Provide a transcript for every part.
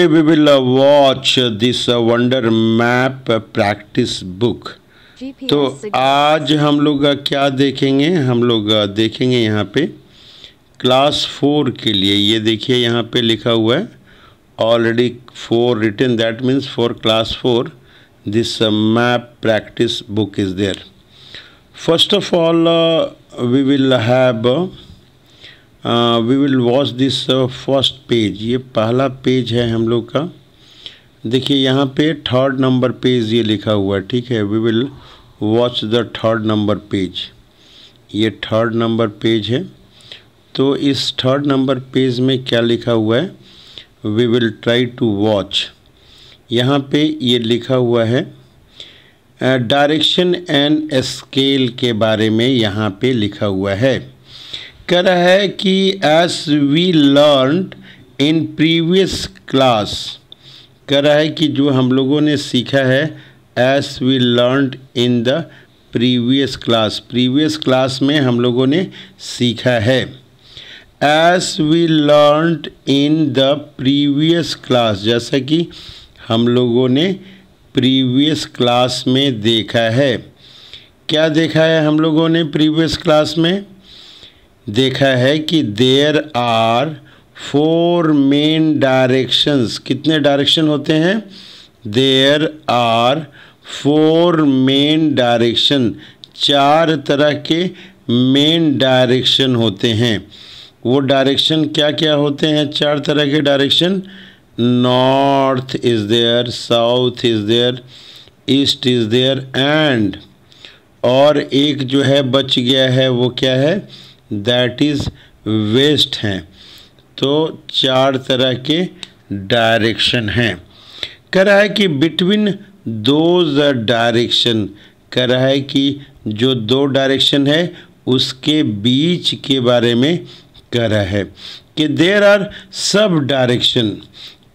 We will watch this wonder map practice book. तो आज हम लोग क्या देखेंगे, हम लोग देखेंगे यहाँ पे क्लास 4 के लिए। ये देखिए यहाँ पे लिखा हुआ है already 4 written, that means for class 4 this map practice book is there. First of all we will watch this first page. ये पहला पेज है हम लोग का। देखिए यहाँ पे 3rd नंबर पेज ये लिखा हुआ है, ठीक है। We will watch the 3rd number page. ये 3rd नंबर पेज है। तो इस 3rd नंबर पेज में क्या लिखा हुआ है, we will try to watch. यहाँ पे ये लिखा हुआ है डायरेक्शन एंड स्केल के बारे में यहाँ पे लिखा हुआ है। कह रहा है कि as we learned in previous class, कह रहा है कि जो हम लोगों ने सीखा है as we learned in the previous class, previous class में हम लोगों ने सीखा है। As we learned in the previous class, जैसा कि हम लोगों ने प्रीवियस क्लास में देखा है। क्या देखा है हम लोगों ने प्रीवियस क्लास में? देखा है कि देयर आर 4 मेन डायरेक्शंस। कितने डायरेक्शन होते हैं? देयर आर 4 मेन डायरेक्शन, 4 तरह के मेन डायरेक्शन होते हैं। वो डायरेक्शन क्या क्या होते हैं? 4 तरह के direction. North is there, south is there, east is there and, और एक जो है बच गया है वो क्या है? दैट इज़ वेस्ट हैं। तो 4 तरह के डायरेक्शन हैं। कह रहा है कि बिटवीन दोज डायरेक्शन, कह रहा है कि जो 2 डायरेक्शन है उसके बीच के बारे में कह रहा है कि देयर आर सब डायरेक्शन।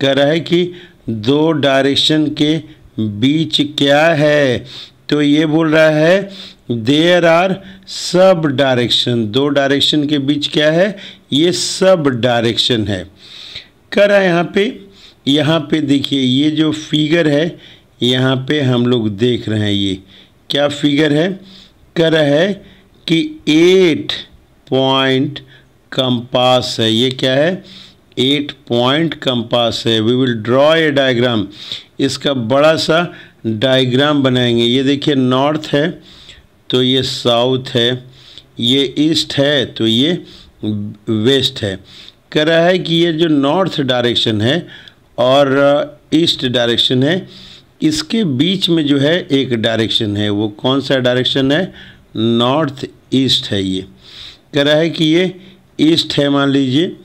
कह रहा है कि 2 डायरेक्शन के बीच क्या है? तो ये बोल रहा है there are sub direction, 2 direction के बीच क्या है? ये सब डायरेक्शन है। कह रहा है यहाँ पे देखिए ये जो फिगर है यहाँ पे हम लोग देख रहे हैं, ये क्या फिगर है? कह रहा है कि 8 पॉइंट कंपास है। ये क्या है? 8 पॉइंट कंपास है। We will draw a diagram, इसका बड़ा सा डायग्राम बनाएंगे। ये देखिए नॉर्थ है तो ये साउथ है, ये ईस्ट है तो ये वेस्ट है। कह रहा है कि ये जो नॉर्थ डायरेक्शन है और ईस्ट डायरेक्शन है, इसके बीच में जो है एक डायरेक्शन है। वो कौन सा डायरेक्शन है? नॉर्थ ईस्ट है। ये कह रहा है कि ये ईस्ट है, मान लीजिए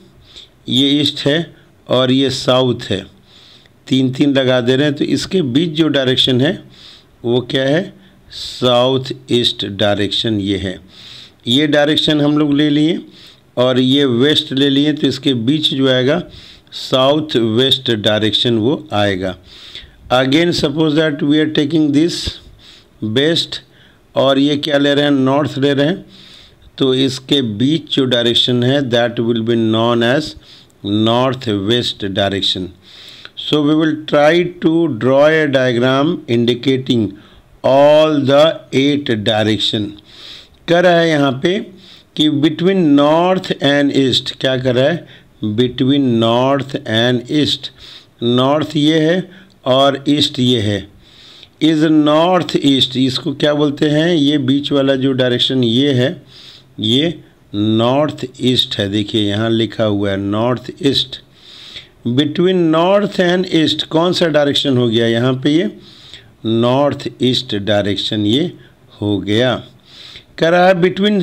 ये ईस्ट है और ये साउथ है, 3 लगा दे रहे हैं। तो इसके बीच जो डायरेक्शन है वो क्या है? साउथ ईस्ट डायरेक्शन ये है। ये डायरेक्शन हम लोग ले लिए और ये वेस्ट ले लिए, तो इसके बीच जो आएगा साउथ वेस्ट डायरेक्शन वो आएगा। Again suppose that we are taking this west और ये क्या ले रहे हैं? नॉर्थ ले रहे हैं। तो इसके बीच जो डायरेक्शन है that will be known as north west direction. So we will try to draw a diagram indicating all the 8 direction. कह रहा है यहाँ पे कि बिटवीन नॉर्थ एंड ईस्ट, क्या कर रहा है? Between north and east, north ये है और ईस्ट ये है। इज़ नॉर्थ ईस्ट, इसको क्या बोलते हैं? ये बीच वाला जो डायरेक्शन ये है, ये नॉर्थ ईस्ट है। देखिए यहाँ लिखा हुआ है north east. Between north and east कौन सा डायरेक्शन हो गया? यहाँ पे ये नॉर्थ ईस्ट डायरेक्शन ये हो गया। कह रहा है बिटवीन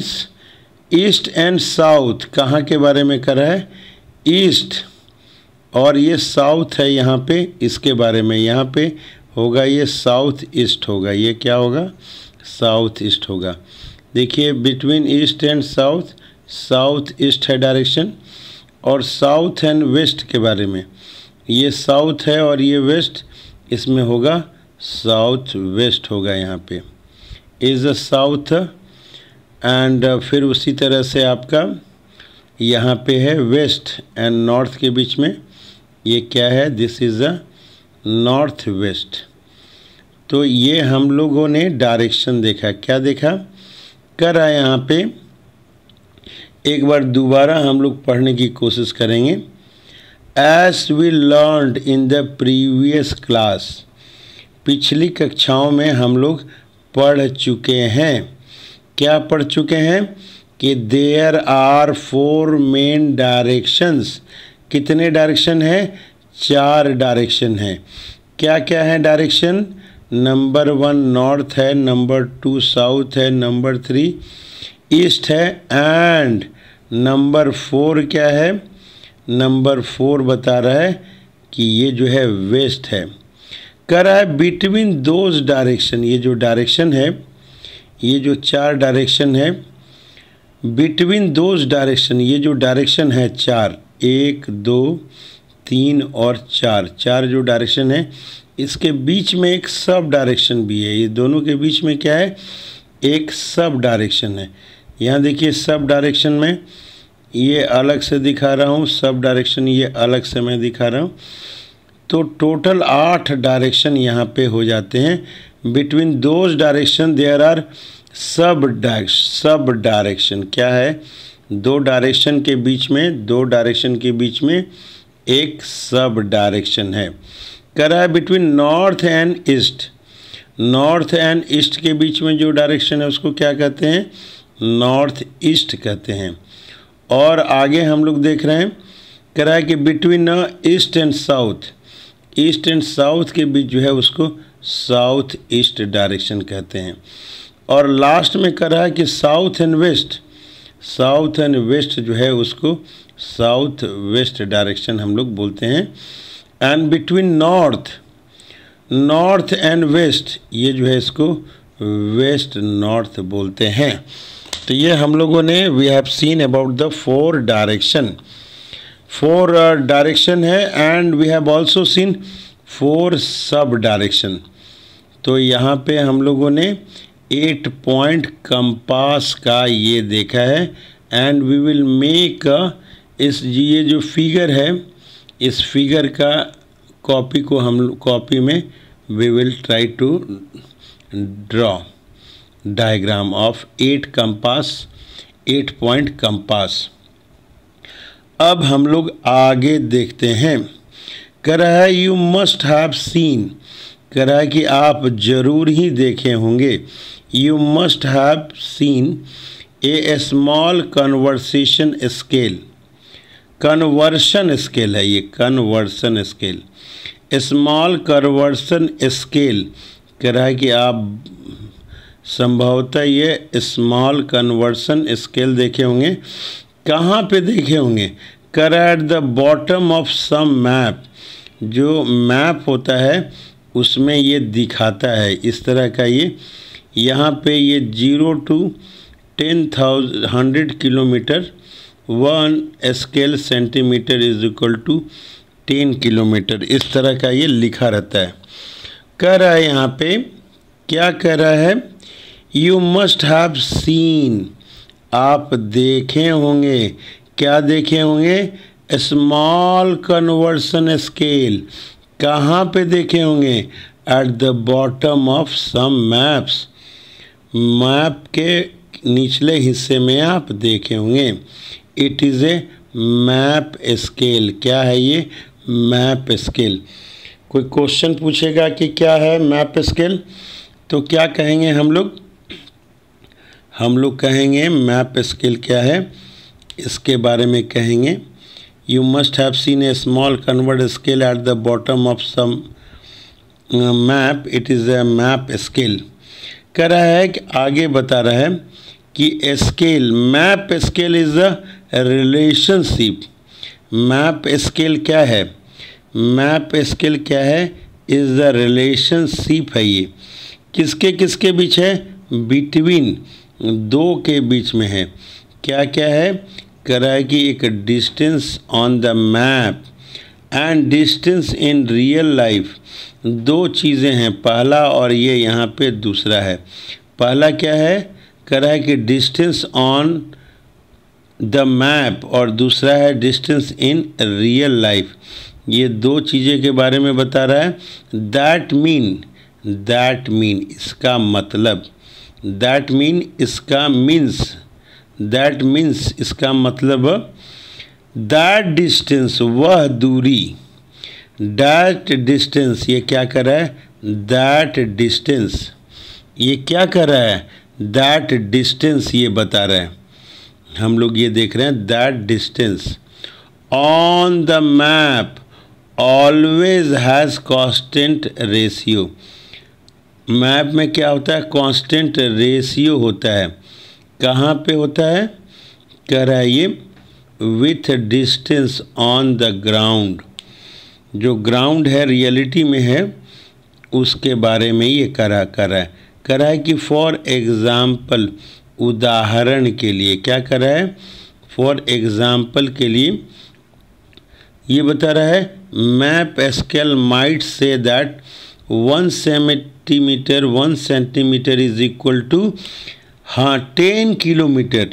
ईस्ट एंड साउथ, कहाँ के बारे में कह रहा है? ईस्ट, और ये साउथ है यहाँ पे, इसके बारे में। यहाँ पे होगा ये साउथ ईस्ट होगा। ये क्या होगा? साउथ ईस्ट होगा। देखिए between east and south, south east है डायरेक्शन, और साउथ एंड वेस्ट के बारे में। ये साउथ है और ये वेस्ट, इसमें होगा साउथ वेस्ट होगा। यहाँ पे इज़ अ साउथ एंड फिर उसी तरह से आपका यहाँ पे है वेस्ट एंड नॉर्थ के बीच में ये क्या है, this is a north west. तो ये हम लोगों ने डायरेक्शन देखा, क्या देखा, कर आए यहाँ पे एक बार दोबारा हम लोग पढ़ने की कोशिश करेंगे। As we learned in the previous class, पिछली कक्षाओं में हम लोग पढ़ चुके हैं, क्या पढ़ चुके हैं कि देयर आर 4 मेन डायरेक्शंस। कितने डायरेक्शन है, 4 डायरेक्शन है। क्या क्या है डायरेक्शन, नंबर 1 नॉर्थ है, नंबर 2 साउथ है, नंबर 3 ईस्ट है, एंड नंबर 4 क्या है, नंबर 4 बता रहा है कि ये जो है वेस्ट है। कह रहा है बिटवीन दोज डायरेक्शन, ये जो डायरेक्शन है, ये जो 4 डायरेक्शन है, बिटवीन दोज डायरेक्शन, ये जो डायरेक्शन है 4, 1 2 3 और 4 जो डायरेक्शन है, इसके बीच में एक सब डायरेक्शन भी है। ये दोनों के बीच में क्या है, एक सब डायरेक्शन है। यहाँ देखिए सब डायरेक्शन में ये अलग से दिखा रहा हूँ, सब डायरेक्शन ये अलग से मैं दिखा रहा हूँ। तो टोटल 8 डायरेक्शन यहाँ पे हो जाते हैं। Between those direction there are sub direction. क्या है, 2 डायरेक्शन के बीच में, 2 डायरेक्शन के बीच में एक सब डायरेक्शन है। कह रहा है between north and east, north and east के बीच में जो डायरेक्शन है उसको क्या कहते हैं, नॉर्थ ईस्ट कहते हैं। और आगे हम लोग देख रहे हैं, कह रहा है कि between east and south, east and south के बीच जो है उसको साउथ ईस्ट डायरेक्शन कहते हैं। और लास्ट में कह रहा है कि south and west, south and west जो है उसको साउथ वेस्ट डायरेक्शन हम लोग बोलते हैं। And between north and west, ये जो है इसको वेस्ट नॉर्थ बोलते हैं। तो ये हम लोगों ने we have seen about the 4 direction, 4 direction है, and we have also seen 4 सब डायरेक्शन। तो यहाँ पे हम लोगों ने 8 पॉइंट कंपास का ये देखा है। एंड वी विल मेक इस ये जो फिगर है, इस फिगर का कॉपी को हम कॉपी में we will try to draw diagram of 8 compass, 8 point compass. अब हम लोग आगे देखते हैं। कह रहा है यू मस्ट हैव सीन, कह रहा है कि आप जरूर ही देखे होंगे, you must have seen a small conversation scale, conversion scale है ये, conversion scale, small conversion scale. कह रहा है कि आप संभवतः ये स्मॉल कन्वर्शन स्केल देखे होंगे। कहाँ पे देखे होंगे, कह रहा है at the bottom of some map, जो मैप होता है उसमें ये दिखाता है इस तरह का। ये यहाँ पे ये 0 to 100 kilometre 1 scale centimetre is equal to 10 kilometre, इस तरह का ये लिखा रहता है। कह रहा है यहाँ पे, क्या कह रहा है, यू मस्ट हैव सीन, आप देखे होंगे, क्या देखे होंगे, स्मॉल कन्वर्शन स्केल। कहाँ पे देखे होंगे, at the bottom of some maps, map के निचले हिस्से में आप देखे होंगे। It is a map scale, क्या है ये, मैप स्केल। कोई क्वेश्चन पूछेगा कि क्या है मैप स्केल, तो क्या कहेंगे हम लोग, हम लोग कहेंगे मैप स्केल क्या है, इसके बारे में कहेंगे। You must have seen a small convert scale at the bottom of some map, it is a map scale. कह रहा है कि आगे बता रहा है कि scale, map scale is a relationship. Map scale क्या है, मैप स्केल क्या है, इज़ द रिलेशनशिप है। ये किसके किसके बीच है, बिटवीन, 2 के बीच में है। क्या क्या है, कह रहा है कि एक distance on the map and distance in real life, 2 चीज़ें हैं, पहला और ये यहाँ पे दूसरा है। पहला क्या है, कह रहा है कि डिस्टेंस ऑन द मैप, और दूसरा है डिस्टेंस इन रियल लाइफ। ये दो चीज़ें के बारे में बता रहा है। दैट मीन इसका मतलब, दैट मीन इसका मीन्स इसका मतलब, दैट डिस्टेंस वह दूरी, दैट डिस्टेंस ये क्या कर रहा है, दैट डिस्टेंस ये क्या कर रहा है, दैट डिस्टेंस ये बता रहा है। हम लोग ये देख रहे हैं that distance on the map always has constant ratio. Map में क्या होता है, कांस्टेंट रेशियो होता है। कहाँ पे होता है, कह रहा है ये with distance on the ground, जो ग्राउंड है रियलिटी में है उसके बारे में ये कर रहा है कि फॉर एग्ज़ाम्पल उदाहरण के लिए, क्या कर रहा है, फॉर एग्ज़ाम्पल के लिए ये बता रहा है map scale might say that 1 centimetre is equal to 10 kilometre.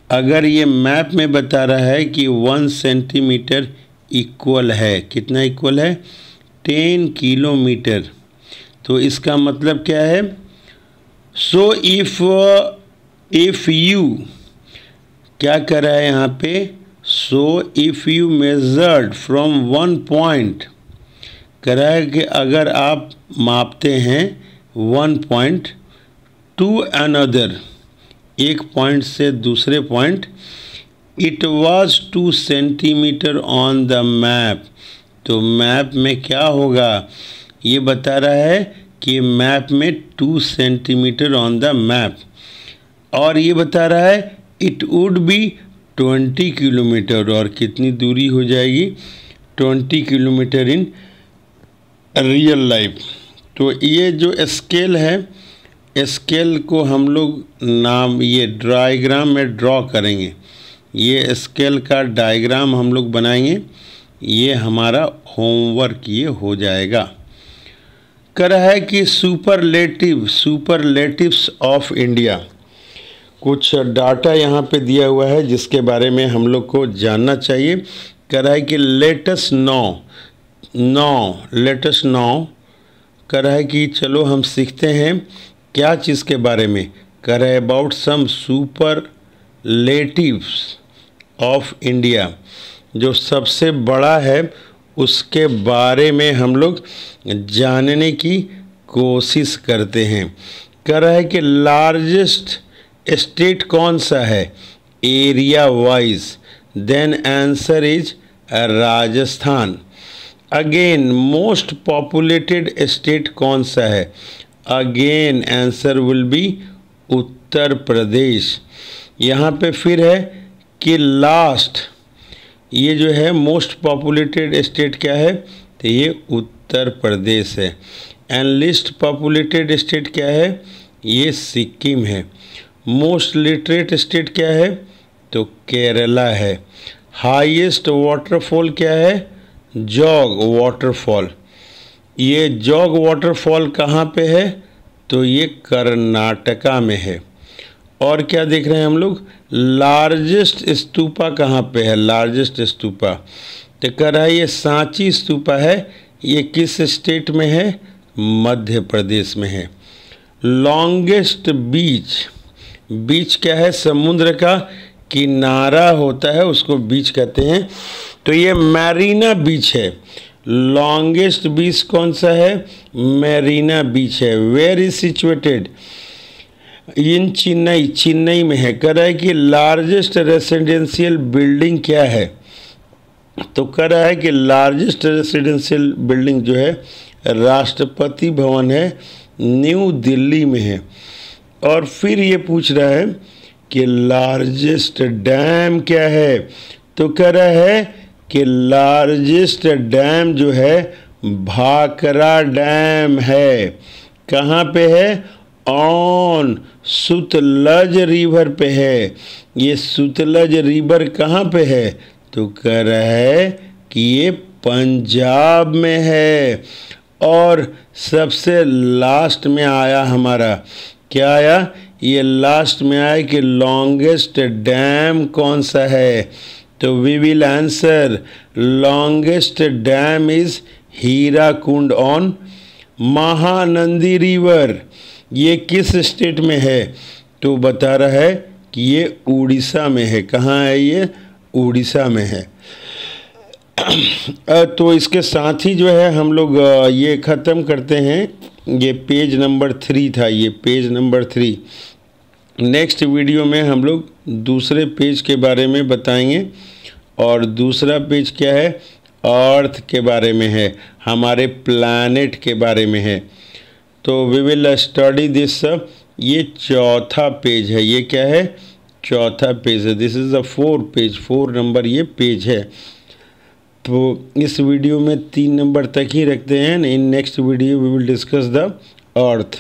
अगर ये मैप में बता रहा है कि 1 सेंटीमीटर इक्वल है, कितना इक्वल है, 10 किलोमीटर, तो इसका मतलब क्या है, सो इफ़ यू क्या कर रहा है यहाँ पे, so if you measured from 1 point, कह रहा है कि अगर आप मापते हैं 1 पॉइंट टू अनदर, एक पॉइंट से दूसरे point, it was 2 centimetre on the map, तो मैप में क्या होगा, ये बता रहा है कि मैप में 2 सेंटीमीटर ऑन द मैप, और ये बता रहा है इट वुड बी 20 किलोमीटर, और कितनी दूरी हो जाएगी, 20 किलोमीटर इन रियल लाइफ। तो ये जो स्केल है, स्केल को हम लोग नाम ये डायग्राम में ड्रॉ करेंगे, ये स्केल का डायग्राम हम लोग बनाएंगे, ये हमारा होमवर्क ये हो जाएगा। कर रहा है कि सुपरलेटिव्स ऑफ इंडिया, कुछ डाटा यहाँ पे दिया हुआ है जिसके बारे में हम लोग को जानना चाहिए। कह रहा है कि लेटेस्ट नाउ कह रहा है कि चलो हम सीखते हैं क्या चीज़ के बारे में, कह रहा है about some superlatives of India, जो सबसे बड़ा है उसके बारे में हम लोग जानने की कोशिश करते हैं। कह रहा है कि लार्जेस्ट स्टेट कौन सा है area wise, then answer is Rajasthan. Again most populated state कौन सा है, again answer will be Uttar Pradesh. यहाँ पे फिर है कि लास्ट, ये जो है मोस्ट पॉपुलेटेड स्टेट क्या है, तो ये उत्तर प्रदेश है। एंड लिस्ट पॉपुलेटेड स्टेट क्या है, ये सिक्किम है। मोस्ट लिटरेट स्टेट क्या है, तो केरला है। हाईएस्ट वाटरफॉल क्या है, जॉग वाटरफॉल। ये जॉग वाटरफॉल कहाँ पे है, तो ये कर्नाटका में है। और क्या देख रहे हैं हम लोग, लार्जेस्ट स्तूपा कहाँ पे है, लार्जेस्ट स्तूपा तो कह रहा है ये सांची स्तूपा है, ये किस स्टेट में है, मध्य प्रदेश में है। लॉन्गेस्ट बीच क्या है, समुद्र का किनारा होता है उसको बीच कहते हैं, तो ये मैरीना बीच है। लॉन्गेस्ट बीच कौन सा है, मैरीना बीच है। वेयर इज सिचुएटेड, इन चेन्नई में है। कह रहा है कि लार्जेस्ट रेसिडेंशियल बिल्डिंग क्या है, तो कह रहा है कि लार्जेस्ट रेसिडेंशियल बिल्डिंग जो है राष्ट्रपति भवन है, न्यू दिल्ली में है। और फिर ये पूछ रहा है कि लार्जेस्ट डैम क्या है, तो कह रहा है कि लार्जेस्ट डैम जो है भाखरा डैम है। कहाँ पे है, ऑन सुतलज रिवर पे है। ये सुतलज रिवर कहाँ पे है, तो कह रहा है कि ये पंजाब में है। और सबसे लास्ट में आया हमारा, क्या आया, ये लास्ट में आया कि लॉन्गेस्ट डैम कौन सा है, तो we will answer longest dam is Hirakud on Mahanadi river. ये किस स्टेट में है? तो बता रहा है कि ये उड़ीसा में है। कहाँ है ये? उड़ीसा में है। तो इसके साथ ही जो है हम लोग ये ख़त्म करते हैं। ये पेज नंबर 3 था, ये पेज नंबर 3। नेक्स्ट वीडियो में हम लोग दूसरे पेज के बारे में बताएंगे, और दूसरा पेज क्या है? अर्थ के बारे में है, हमारे प्लैनेट के बारे में है। तो वी विल स्टडी दिस। ये चौथा पेज है। ये क्या है? चौथा पेज है। This is the 4 page, 4 number ये पेज है। तो इस वीडियो में 3 नंबर तक ही रखते हैं। In next video we will discuss the earth.